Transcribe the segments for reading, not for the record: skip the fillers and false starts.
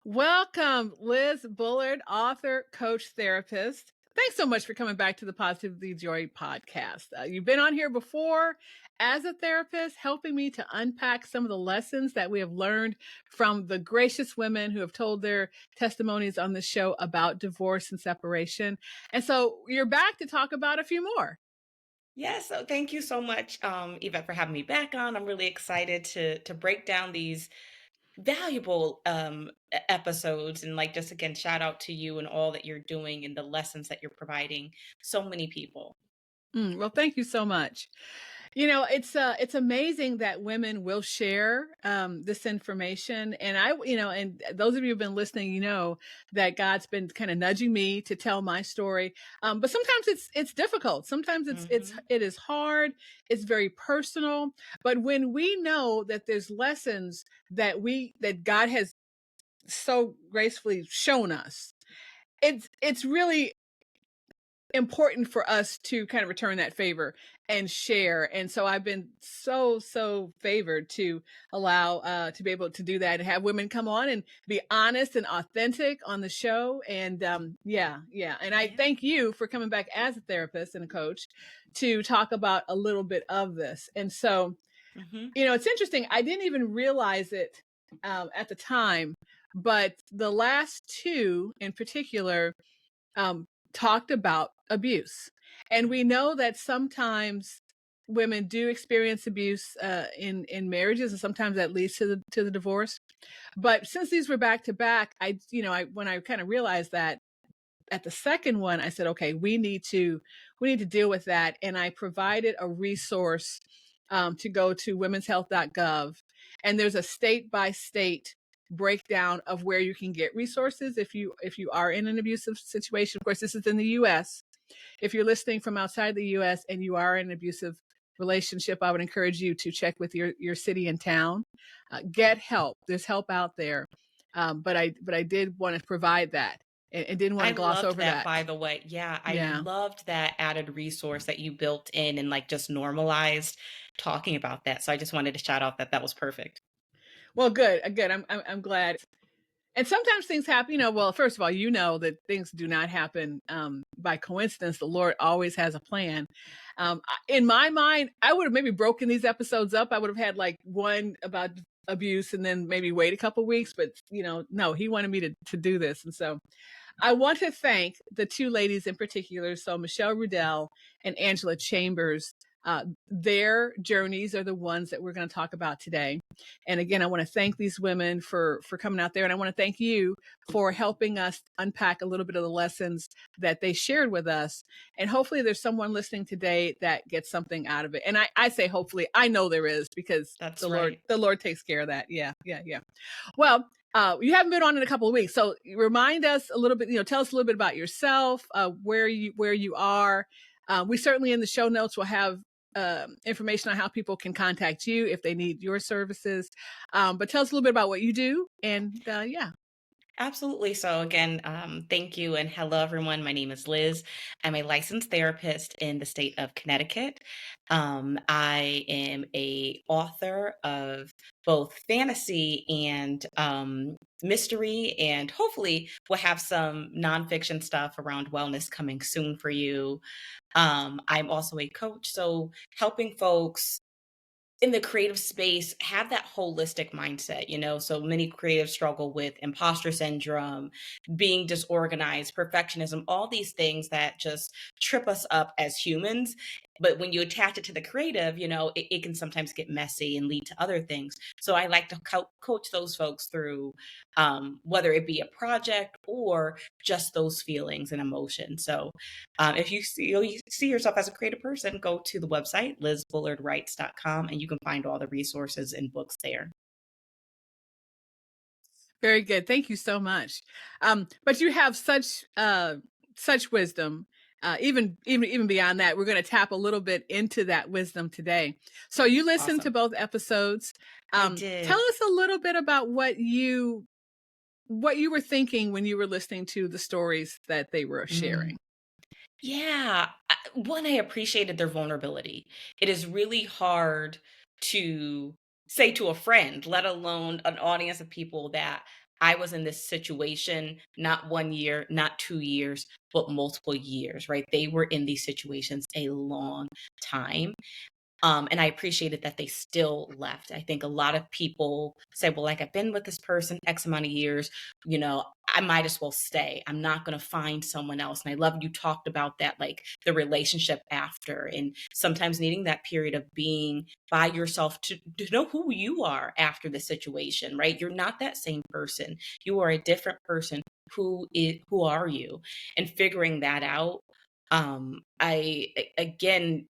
Welcome, Liz Bullard, author, coach, therapist. Thanks so much for coming back to the Positively Joy podcast. You've been on here before as a therapist, helping me to unpack some of the lessons that we have learned from the gracious women who have told their testimonies on the show about divorce and separation. And so you're back to talk about a few more. Yes, so thank you so much, Yvette, for having me back on. I'm really excited to break down these valuable episodes and just again shout out to you and all that you're doing and the lessons that you're providing so many people. Well, thank you so much. It's amazing that women will share this information, and and those of you who've been listening, that God's been kind of nudging me to tell my story. But sometimes it's difficult. Sometimes Hmm. it is hard. It's very personal. But when we know that there's lessons that God has so gracefully shown us, it's really important for us to kind of return that favor and share. And so I've been so favored to allow to be able to do that and have women come on and be honest and authentic on the show. And yeah. And I Yeah. thank you for coming back as a therapist and a coach to talk about a little bit of this. And so, Hmm. it's interesting. I didn't even realize it at the time, but the last two in particular um, talked about abuse. And we know that sometimes women do experience abuse in marriages, and sometimes that leads to the divorce. But since these were back to back, when I kind of realized that at the second one, I said, okay, we need to deal with that, and I provided a resource to go to womenshealth.gov, and there's a state by state breakdown of where you can get resources if you are in an abusive situation. Of course, this is in the U.S. If you're listening from outside the U.S. and you are in an abusive relationship, I would encourage you to check with your city and town. Get help. There's help out there. But I did want to provide that and didn't want I to gloss loved over that, that. by the way. Yeah, I Yeah. loved that added resource that you built in and just normalized talking about that. So I just wanted to shout out that that was perfect. Well, good. Good. I'm glad. And sometimes things happen, well, first of all, that things do not happen by coincidence. The Lord always has a plan. In my mind, I would have maybe broken these episodes up. I would have had like one about abuse and then maybe wait a couple weeks. But, no, he wanted me to do this. And so I want to thank the two ladies in particular. So Michelle Rudell and Angela Chambers. Their journeys are the ones that we're going to talk about today. And again, I want to thank these women for coming out there, and I want to thank you for helping us unpack a little bit of the lessons that they shared with us. And hopefully, there's someone listening today that gets something out of it. And I say hopefully, I know there is because That's the right. Lord takes care of that. Yeah. Well, you haven't been on in a couple of weeks, so remind us a little bit. Tell us a little bit about yourself, where you are. We certainly in the show notes will have information on how people can contact you if they need your services. But tell us a little bit about what you do, and yeah. Absolutely. So again, thank you and hello everyone. My name is Liz. I'm a licensed therapist in the state of Connecticut. I am a author of both fantasy and mystery, and hopefully we'll have some nonfiction stuff around wellness coming soon for you. I'm also a coach, so helping folks in the creative space have that holistic mindset. So many creatives struggle with imposter syndrome, being disorganized, perfectionism, all these things that just trip us up as humans. But when you attach it to the creative, it can sometimes get messy and lead to other things. So I like to coach those folks through whether it be a project or just those feelings and emotions. So if you see yourself as a creative person, go to the website, lizbullardwrites.com, and you can find all the resources and books there. Very good. Thank you so much. But you have such wisdom. Even beyond that, we're going to tap a little bit into that wisdom today. So you listened to Awesome. both episodes. I Tell did. us a little bit about what you were thinking when you were listening to the stories that they were Mm. sharing. Yeah. One, I appreciated their vulnerability. It is really hard to say to a friend, let alone an audience of people, that I was in this situation, not 1 year, not 2 years, but multiple years, right? They were in these situations a long time. And I appreciated that they still left. I think a lot of people say, well, like, I've been with this person X amount of years, I might as well stay. I'm not going to find someone else. And I love you talked about that, like the relationship after, and sometimes needing that period of being by yourself to know who you are after the situation, right? You're not that same person. You are a different person. Who are you? And figuring that out. Again,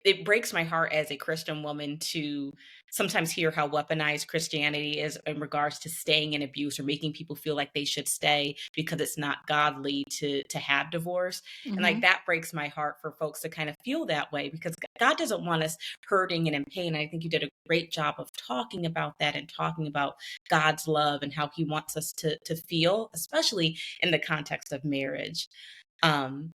it breaks my heart as a Christian woman to sometimes hear how weaponized Christianity is in regards to staying in abuse or making people feel like they should stay because it's not godly to have divorce. And like Hmm. that breaks my heart for folks to kind of feel that way, because God doesn't want us hurting and in pain. I think you did a great job of talking about that and talking about God's love and how he wants us to feel, especially in the context of marriage. Um,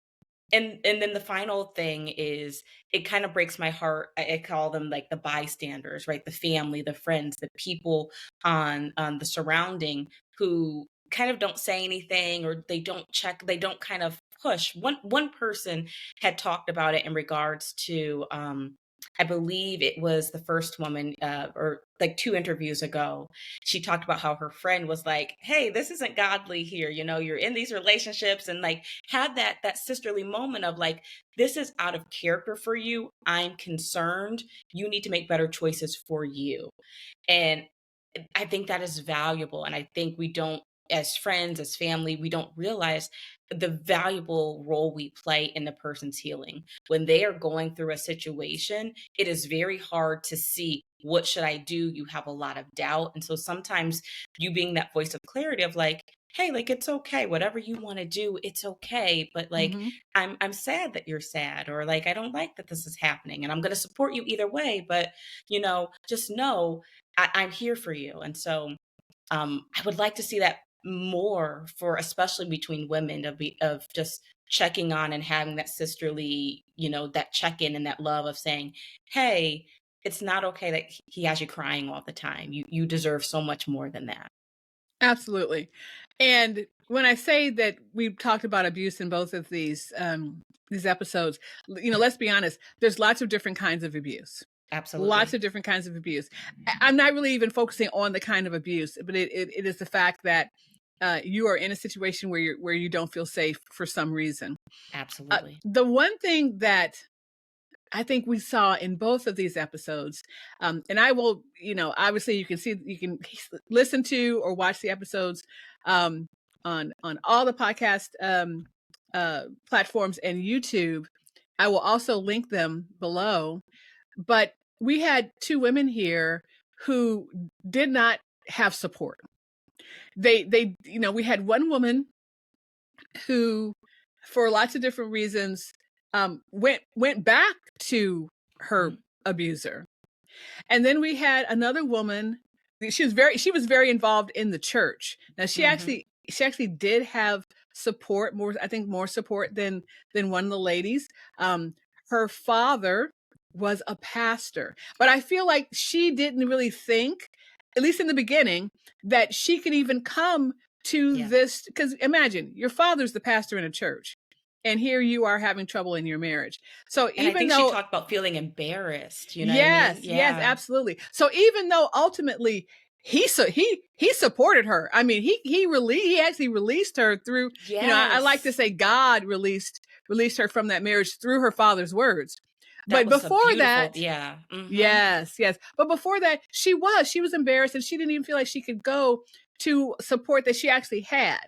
and then the final thing is, it kind of breaks my heart. I call them like the bystanders, right? The family, the friends, the people on the surrounding who kind of don't say anything, or they don't check, they don't kind of push. One person had talked about it in regards to I believe it was the first woman, or like 2 interviews ago. She talked about how her friend was like, "Hey, this isn't godly here. You're in these relationships," and like had that sisterly moment of like, this is out of character for you. I'm concerned. You need to make better choices for you. And I think that is valuable. And I think we don't, as friends, as family, we don't realize the valuable role we play in the person's healing. When they are going through a situation, it is very hard to see, what should I do? You have a lot of doubt. And so sometimes you being that voice of clarity of like, hey, like, it's okay. Whatever you want to do, it's okay. But like, Hmm. I'm sad that you're sad, or like, I don't like that this is happening. And I'm going to support you either way. But, just know I'm here for you. And so I would like to see that more, for especially between women, of just checking on and having that sisterly, that check in and that love of saying, hey, it's not okay that he has you crying all the time. You deserve so much more than that. Absolutely. And when I say that we've talked about abuse in both of these episodes, let's be honest, there's lots of different kinds of abuse. Lots Absolutely. of different kinds of abuse. I'm not really even focusing on the kind of abuse, but it is the fact that you are in a situation where you don't feel safe for some reason. Absolutely. The one thing that I think we saw in both of these episodes, and I will, obviously you can listen to or watch the episodes um, on all the podcast platforms and YouTube. I will also link them below. But we had two women here who did not have support. We had one woman who, for lots of different reasons, went back to her Mhm. abuser. And then we had another woman. She was very involved in the church. Now Mhm. she actually did have support, more, I think, more support than one of the ladies. Um, Her father was a pastor, but I feel like she didn't really think, at least in the beginning, that she could even come to Yeah. this. Because imagine, your father's the pastor in a church, and here you are having trouble in your marriage. So And I even think she though, talked about feeling embarrassed. You know what I mean? yes, yes, Yeah. absolutely. So even though ultimately he supported her. I mean, he actually released her through, I like to Yes. say God released her from that marriage through her father's words. That But was a before beautiful, that, yeah. Mhm. yes, yes. But before that, she was embarrassed, and she didn't even feel like she could go to support that she actually had.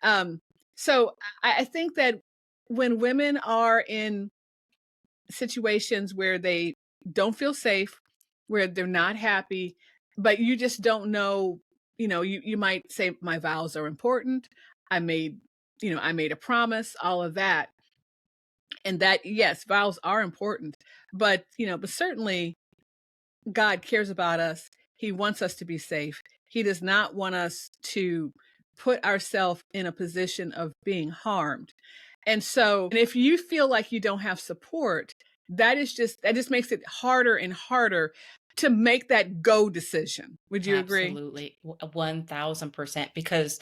Um, so I think that when women are in situations where they don't feel safe, where they're not happy, but you just don't know, you might say, my vows are important. I made, I made a promise, all of that. And that, yes, vows are important, but certainly God cares about us. He wants us to be safe. He does not want us to put ourselves in a position of being harmed. And so, and if you feel like you don't have support, that just makes it harder and harder to make that go decision. Would you agree? Absolutely. 1000%. Because,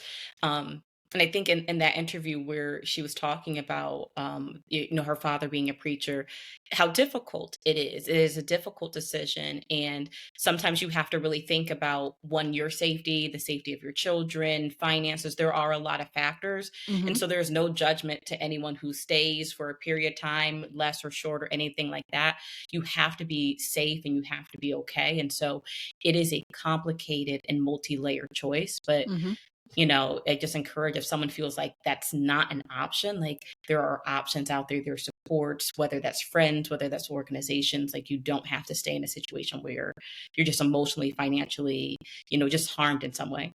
and I think in that interview where she was talking about, her father being a preacher, how difficult it is. It is a difficult decision. And sometimes you have to really think about one, your safety, the safety of your children, finances. There are a lot of factors. And Hmm. so there's no judgment to anyone who stays for a period of time, less or short or anything like that. You have to be safe and you have to be okay. And so it is a complicated and multi-layered choice. But Hmm. I just encourage, if someone feels like that's not an option, like there are options out there, there's supports, whether that's friends, whether that's organizations. Like, you don't have to stay in a situation where you're just emotionally, financially, just harmed in some way.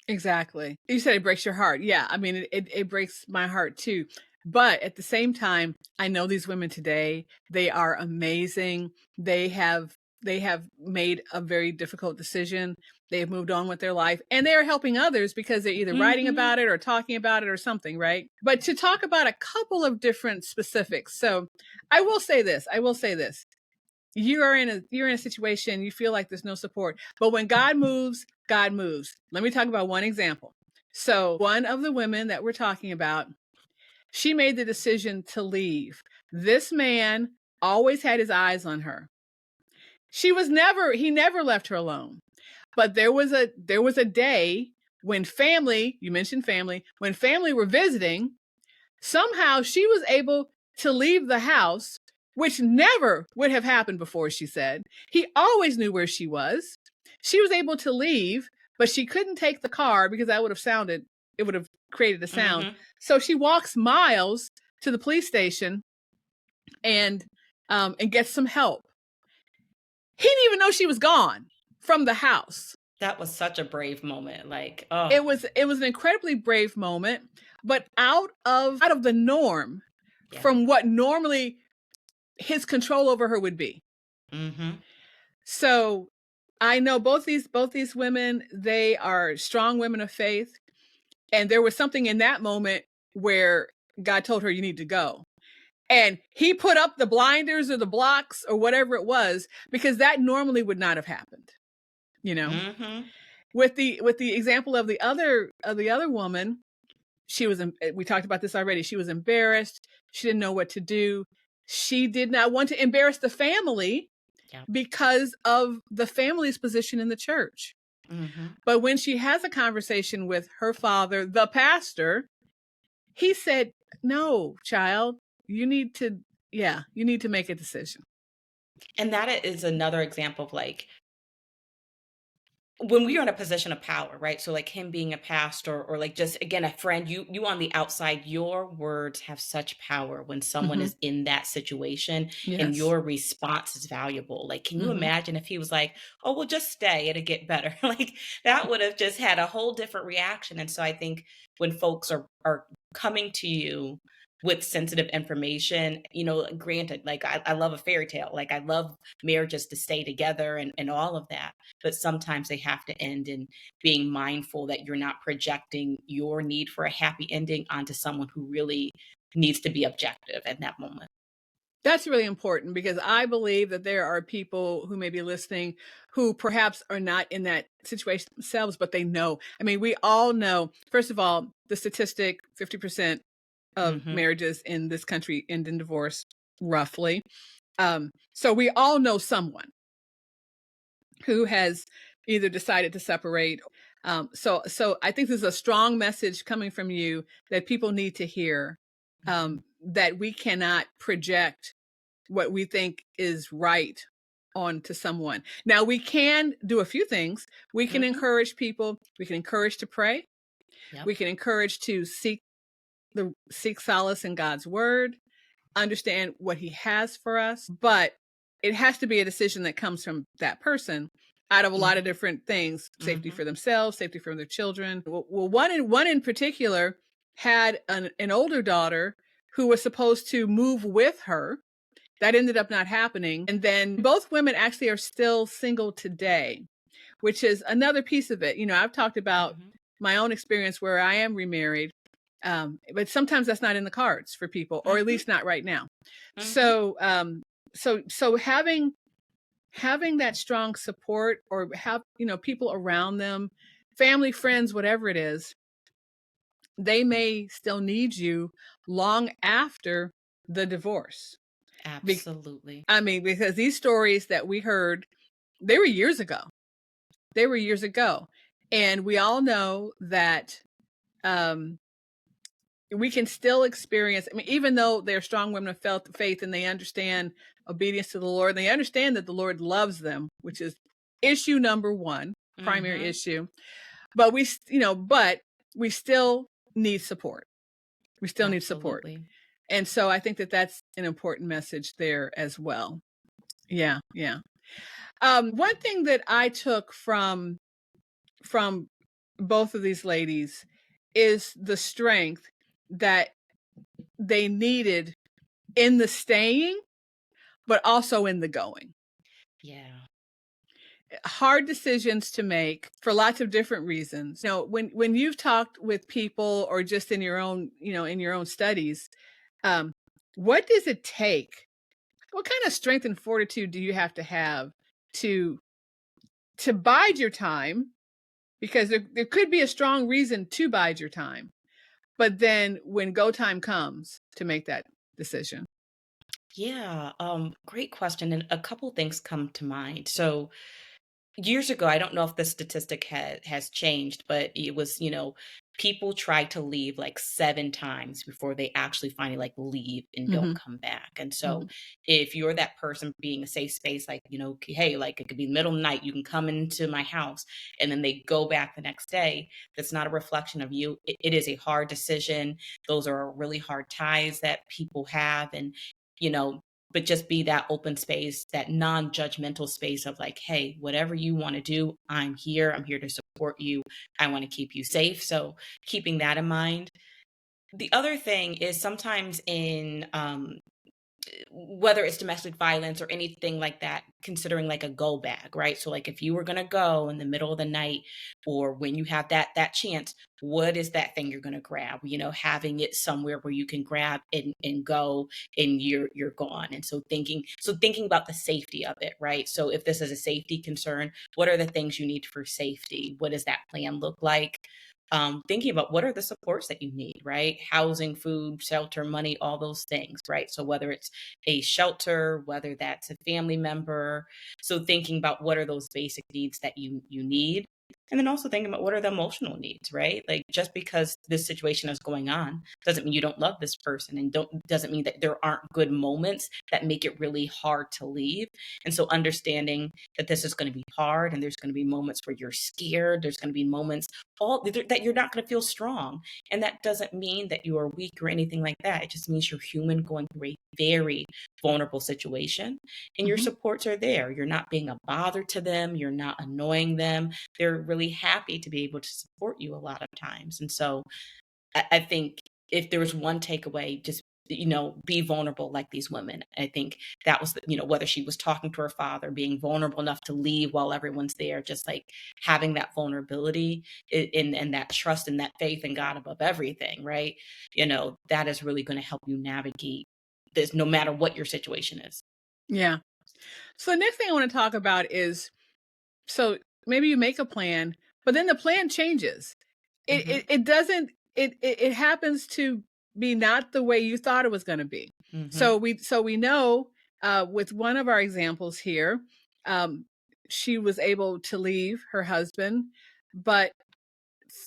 Exactly. You said it breaks your heart. Yeah. I mean, it breaks my heart too. But at the same time, I know these women today, they are amazing. They have they have made a very difficult decision. They have moved on with their life and they are helping others because they're either writing Hmm. about it or talking about it or something, right? But to talk about a couple of different specifics. So I will say this. I will say this. You're in a situation, you feel like there's no support, but when God moves, God moves. Let me talk about one example. So one of the women that we're talking about, she made the decision to leave. This man always had his eyes on her. He never left her alone. But there was a day when family, you mentioned family, when family were visiting, somehow she was able to leave the house, which never would have happened before, she said. He always knew where she was. She was able to leave, but she couldn't take the car because it would have created a sound. Hmm. So she walks miles to the police station and and gets some help. He didn't even know she was gone from the house. That was such a brave moment. Like, oh, It was an incredibly brave moment, but out of the norm yeah. from what normally his control over her would be. Hmm. So I know both these women, they are strong women of faith. And there was something in that moment where God told her, you need to go. And he put up the blinders or the blocks or whatever it was, because that normally would not have happened, you know. Hmm. With the example of the other woman, we talked about this already. She was embarrassed. She didn't know what to do. She did not want to embarrass the family Yeah. because of the family's position in the church. Hmm. But when she has a conversation with her father, the pastor, he said, "No, child, you need to, yeah, you need to make a decision." And that is another example of, like, when we are in a position of power, right? So like him being a pastor, or like just again a friend, you on the outside, your words have such power when someone Hmm. is in that situation, and Yes. your response is valuable. Like, can you Hmm. imagine if he was like, "Oh, well, just stay, it'll get better." Like, that would have just had a whole different reaction. And so I think when folks are coming to you with sensitive information, granted, like I love a fairy tale, like I love marriages to stay together and all of that, but sometimes they have to end in being mindful that you're not projecting your need for a happy ending onto someone who really needs to be objective at that moment. That's really important because I believe that there are people who may be listening who perhaps are not in that situation themselves, but they know. I mean, we all know, first of all, the statistic 50% of Mhm. marriages in this country end in divorce, roughly. So we all know someone who has either decided to separate. So I think there's a strong message coming from you that people need to hear, Mhm. that we cannot project what we think is right onto someone. Now we can do a few things. We can Mhm. encourage people. We can encourage to pray. Yep. We can encourage to seek solace in God's word, understand what he has for us, but it has to be a decision that comes from that person out of a lot of Mhm. different things, safety Mhm. for themselves, safety for their children. Well, one in particular had an older daughter who was supposed to move with her. That ended up not happening. And then both women actually are still single today, which is another piece of it. I've talked about Mhm. my own experience where I am remarried, but sometimes that's not in the cards for people, or at Mhm. least not right now. Mhm. So, so having having that strong support, or have, people around them, family, friends, whatever it is, they may still need you long after the divorce. Absolutely. I mean, because these stories that we heard, they were years ago. They were years ago. And we all know that um, we can still experience, I mean, even though they're strong women of faith and they understand obedience to the Lord, they understand that the Lord loves them, which is issue number one, primary Mhm. issue. But but we still need support. We still need support. Absolutely. And so I think that that's an important message there as well. Yeah, yeah. One thing that I took from both of these ladies is the strength that they needed in the staying, but also in the going. Yeah. Hard decisions to make for lots of different reasons. When you've talked with people, or just in your own, in your own studies, um, what does it take? What kind of strength and fortitude do you have to bide your time? Because there could be a strong reason to bide your time, but then when go time comes, to make that decision. Yeah, great question, and a couple things come to mind. So, years ago, I don't know if the statistic has changed, but it was, people try to leave like 7 times before they actually finally like leave and don't Hmm. come back. And so Hmm. if you're that person being a safe space, like, hey, like it could be middle of the night, you can come into my house, and then they go back the next day, that's not a reflection of you. It is a hard decision. Those are really hard ties that people have. And, you know, but just be that open space, that non-judgmental space of like, hey, whatever you want to do, I'm here. I'm here to support you. I want to keep you safe. So keeping that in mind. The other thing is sometimes in whether it's domestic violence or anything like that, considering like a go bag, right? So like if you were gonna go in the middle of the night, or when you have that chance, what is that thing you're gonna grab? Having it somewhere where you can grab and go, and you're gone. And so thinking about the safety of it, right? So if this is a safety concern, what are the things you need for safety? What does that plan look like? Thinking about what are the supports that you need, right? Housing, food, shelter, money, all those things, right? So whether it's a shelter, whether that's a family member, so thinking about what are those basic needs that you need. And then also thinking about what are the emotional needs, right? Like just because this situation is going on doesn't mean you don't love this person, and don't doesn't mean that there aren't good moments that make it really hard to leave. And so understanding that this is going to be hard, and there's going to be moments where you're scared, there's going to be moments all that you're not going to feel strong. And that doesn't mean that you are weak or anything like that. It just means you're human going through a very vulnerable situation, and your Hmm. supports are there. You're not being a bother to them, you're not annoying them. They're really happy to be able to support you a lot of times. And so I think if there was one takeaway, just be vulnerable like these women. I think that was, whether she was talking to her father, being vulnerable enough to leave while everyone's there, just like having that vulnerability and that trust and that faith in God above everything, right? That is really going to help you navigate this, no matter what your situation is. Yeah. So the next thing I want to talk about is, so maybe you make a plan, but then the plan changes. Hmm. It doesn't, it happens to be not the way you thought it was going to be. Hmm. So we know, with one of our examples here, um, she was able to leave her husband, but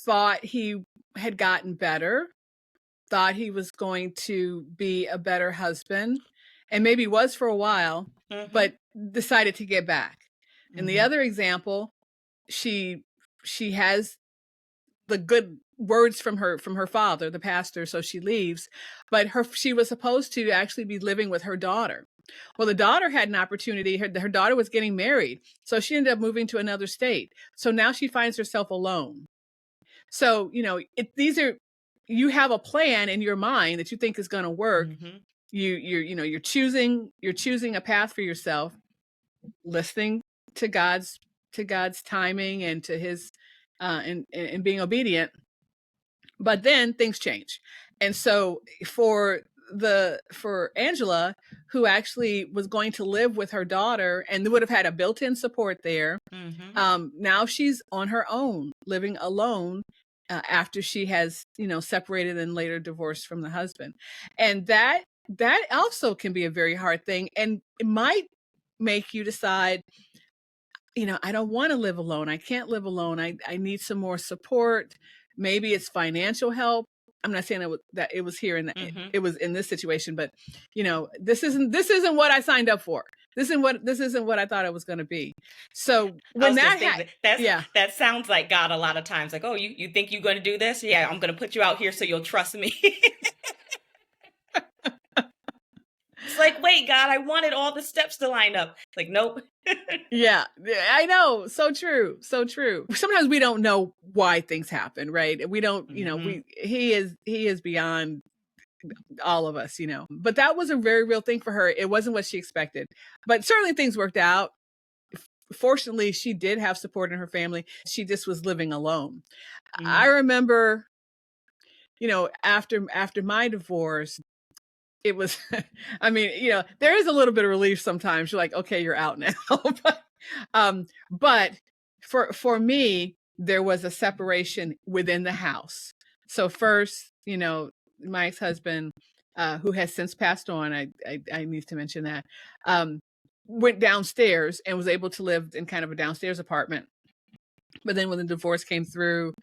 thought he had gotten better, thought he was going to be a better husband, and maybe was for a while, Hmm. but decided to get back. In the Hmm. other example, she she has the good words from her father, the pastor, so she leaves, but she was supposed to actually be living with her daughter. Well, the daughter had an opportunity. Her daughter was getting married, so she ended up moving to another state. So now she finds herself alone. So, these are, you have a plan in your mind that you think is going to work. Hmm. You're choosing a path for yourself, listening to God's timing, and to his, and being obedient. But then things change. And so for for Angela, who actually was going to live with her daughter and would have had a built-in support there. Now she's on her own, living alone, after she has, separated and later divorced from the husband. And that also can be a very hard thing, and it might make you decide, I don't want to live alone. I can't live alone. I need some more support. Maybe it's financial help. I'm not saying that it was here and it was in this situation, but this isn't what I signed up for. This isn't what I thought it was going to be. So when that sounds like God a lot of times. Like, oh, you think you're going to do this? Yeah, I'm going to put you out here so you'll trust me. It's like, wait, God, I wanted all the steps to line up. Like, nope. Yeah, I know. So true. So true. Sometimes we don't know why things happen, right? We don't, he is beyond all of us, but that was a very real thing for her. It wasn't what she expected, but certainly things worked out. Fortunately, she did have support in her family. She just was living alone. I remember, after my divorce, it was, I mean, there is a little bit of relief sometimes. You're like, okay, you're out now. But for me, there was a separation within the house. So first, my ex-husband, who has since passed on, I need to mention that, went downstairs and was able to live in kind of a downstairs apartment. But then when the divorce came through,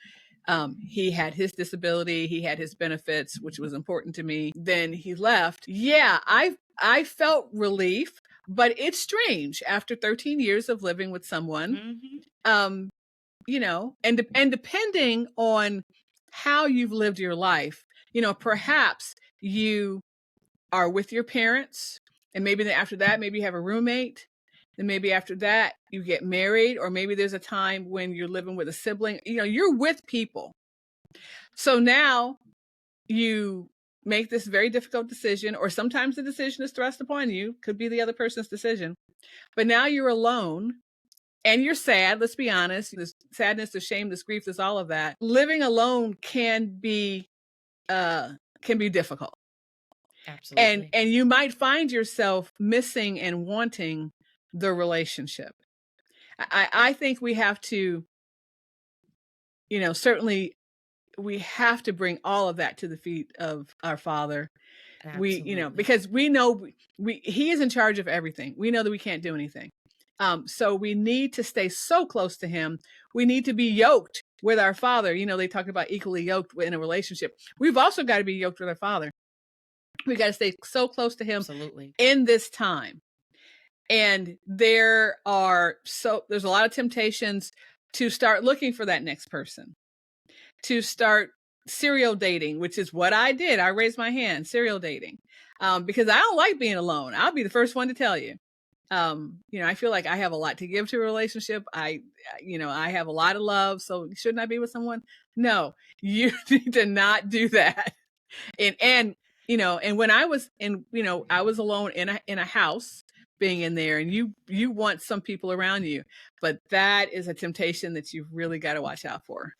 he had his disability, he had his benefits, which was important to me. Then he left. Yeah, I felt relief, but it's strange after 13 years of living with someone, and depending on how you've lived your life, perhaps you are with your parents, and maybe then after that, maybe you have a roommate. And maybe after that, you get married, or maybe there's a time when you're living with a sibling. You're with people. So now you make this very difficult decision, or sometimes the decision is thrust upon you, could be the other person's decision. But now you're alone and you're sad. Let's be honest. There's sadness, there's shame, there's grief, there's all of that. Living alone can be difficult. Absolutely. And you might find yourself missing and wanting the relationship. I think we have to, certainly we have to bring all of that to the feet of our Father. Absolutely. Because we know he is in charge of everything. We know that we can't do anything. So we need to stay so close to him. We need to be yoked with our Father. They talk about equally yoked in a relationship. We've also got to be yoked with our Father. We got to stay so close to him. Absolutely. In this time. And there's a lot of temptations to start looking for that next person, to start serial dating, which is what I did. I raised my hand, serial dating, because I don't like being alone. I'll be the first one to tell you. I feel like I have a lot to give to a relationship. I have a lot of love. So shouldn't I be with someone? No, you need to not do that. And when I was I was alone in a house, being in there, and you want some people around you, but that is a temptation that you've really got to watch out for.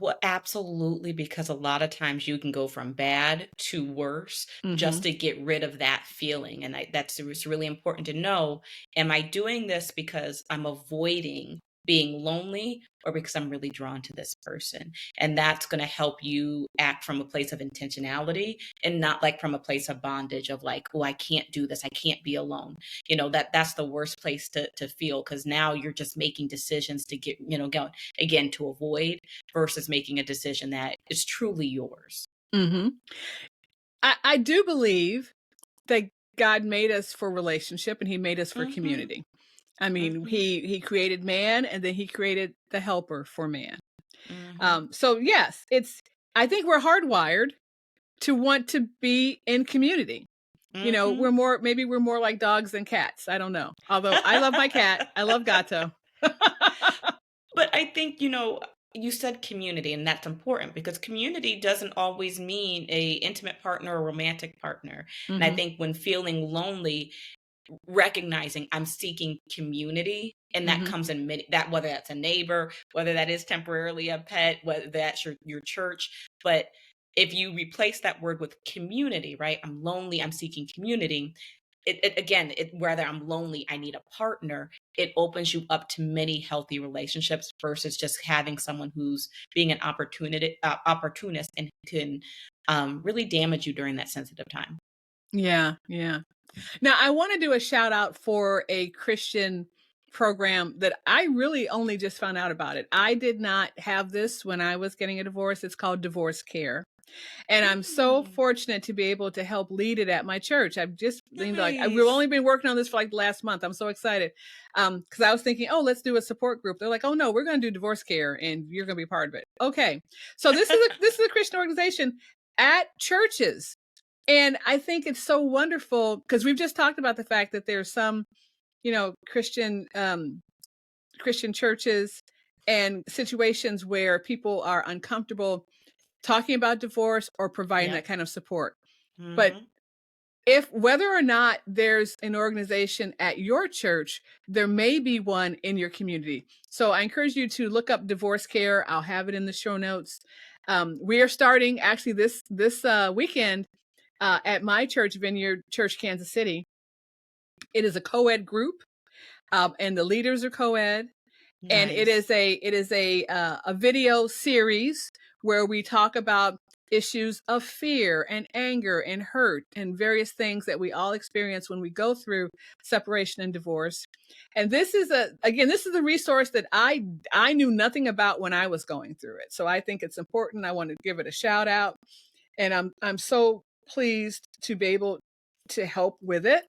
Well, absolutely, because a lot of times you can go from bad to worse just to get rid of that feeling. And it's really important to know, am I doing this because I'm avoiding being lonely, or because I'm really drawn to this person? And that's going to help you act from a place of intentionality, and not like from a place of bondage of like, oh, I can't do this, I can't be alone. That's the worst place to feel, because now you're just making decisions to get, going again to avoid, versus making a decision that is truly yours. I do believe that God made us for relationship, and he made us for community. I mean, he created man, and then he created the helper for man. So yes, I think we're hardwired to want to be in community. We're more like dogs than cats. I don't know. Although I love my cat. I love Gato. But I think, you said community, and that's important, because community doesn't always mean a intimate partner or romantic partner. And I think when feeling lonely, recognizing I'm seeking community, and that comes in that, whether that's a neighbor, whether that is temporarily a pet, whether that's your church, but if you replace that word with community, right? I'm lonely, I'm seeking community. Whether I'm lonely, I need a partner. It opens you up to many healthy relationships versus just having someone who's being an opportunist and can really damage you during that sensitive time. Yeah, yeah. Now, I want to do a shout out for a Christian program that I really only just found out about it. I did not have this when I was getting a divorce. It's called Divorce Care. And I'm so Mm, fortunate to be able to help lead it at my church. I've just, we've nice. only been working on this for like the last month. I'm so excited. Cause I was thinking, oh, let's do a support group. They're like, oh no, we're going to do divorce care and you're going to be part of it. Okay. So this is a Christian organization at churches. And I think it's so wonderful because we've just talked about the fact that there's some, Christian churches and situations where people are uncomfortable talking about divorce or providing that Yep. kind of support. But Hmm. if whether or not there's an organization at your church, there may be one in your community. So I encourage you to look up divorce care. I'll have it in the show notes. We are starting actually this weekend at my church, Vineyard Church, Kansas City. It is a co-ed group, and the leaders are co-ed. And Nice. it is a video series where we talk about issues of fear and anger and hurt and various things that we all experience when we go through separation and divorce. And this is a resource that I knew nothing about when I was going through it. So I think it's important. I want to give it a shout out, and I'm so pleased to be able to help with it,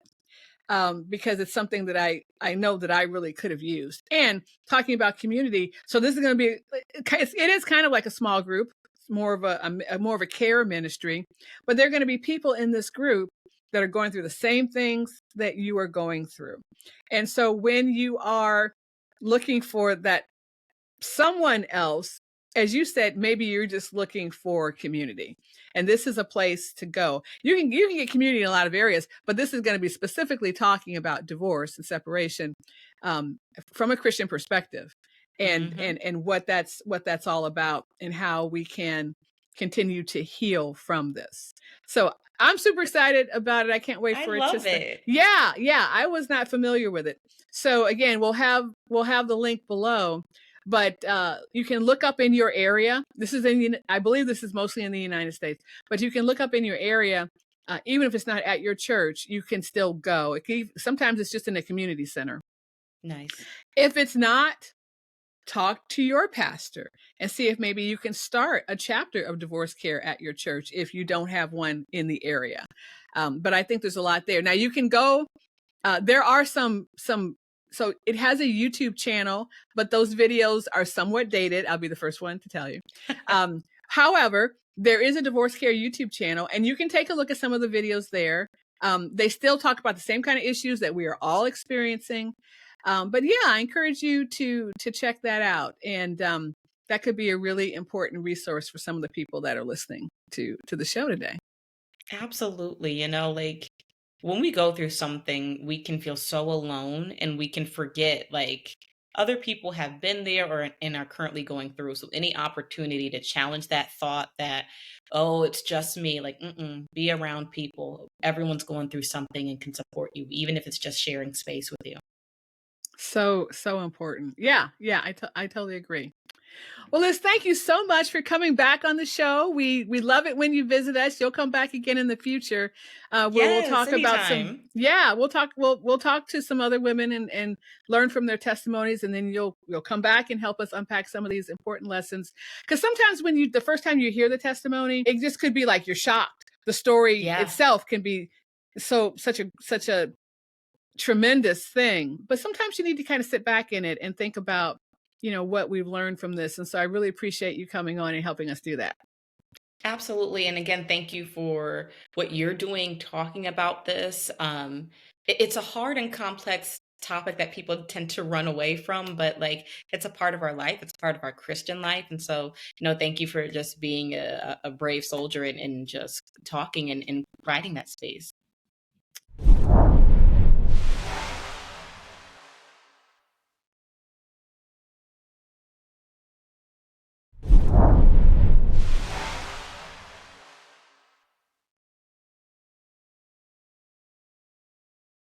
because it's something that I know that I really could have used. And talking about community, so this is going to be, it is kind of like a small group, more of more of a care ministry, but there are going to be people in this group that are going through the same things that you are going through. And so when you are looking for that someone else, as you said, maybe you're just looking for community, and this is a place to go. You can get community in a lot of areas, but this is going to be specifically talking about divorce and separation, from a Christian perspective, and Hmm. what that's all about, and how we can continue to heal from this. So I'm super excited about it. I can't wait I for it to love start. it. Yeah, yeah. I was not familiar with it. So again, we'll have the link below, but you can look up in your area. I believe this is mostly in the United States, but you can look up in your area. Even if it's not at your church, you can still go. Sometimes it's just in a community center. Nice. If it's not, talk to your pastor and see if maybe you can start a chapter of divorce care at your church if you don't have one in the area. But I think there's a lot there. Now you can go. There are some. So it has a YouTube channel, but those videos are somewhat dated. I'll be the first one to tell you. However, there is a divorce care YouTube channel, and you can take a look at some of the videos there. They still talk about the same kind of issues that we are all experiencing. But yeah, I encourage you to check that out, and that could be a really important resource for some of the people that are listening to the show today. Absolutely. Like when we go through something, we can feel so alone and we can forget like other people have been there and are currently going through. So any opportunity to challenge that thought that, oh, it's just me, like, be around people. Everyone's going through something and can support you, even if it's just sharing space with you. So important. Yeah, yeah, I totally agree. Well, Liz, thank you so much for coming back on the show. We love it when you visit us. You'll come back again in the future, where we'll Yes, talk about some. anytime. Yeah, we'll talk to some other women and learn from their testimonies, and then you'll come back and help us unpack some of these important lessons. Because sometimes when the first time you hear the testimony, it just could be like you're shocked. The story Yeah. itself can be such a tremendous thing, but sometimes you need to kind of sit back in it and think about, what we've learned from this. And so I really appreciate you coming on and helping us do that. Absolutely. And again, thank you for what you're doing talking about this. It's a hard and complex topic that people tend to run away from, but like it's a part of our life, it's part of our Christian life. And so, thank you for just being a brave soldier and just talking and providing that space.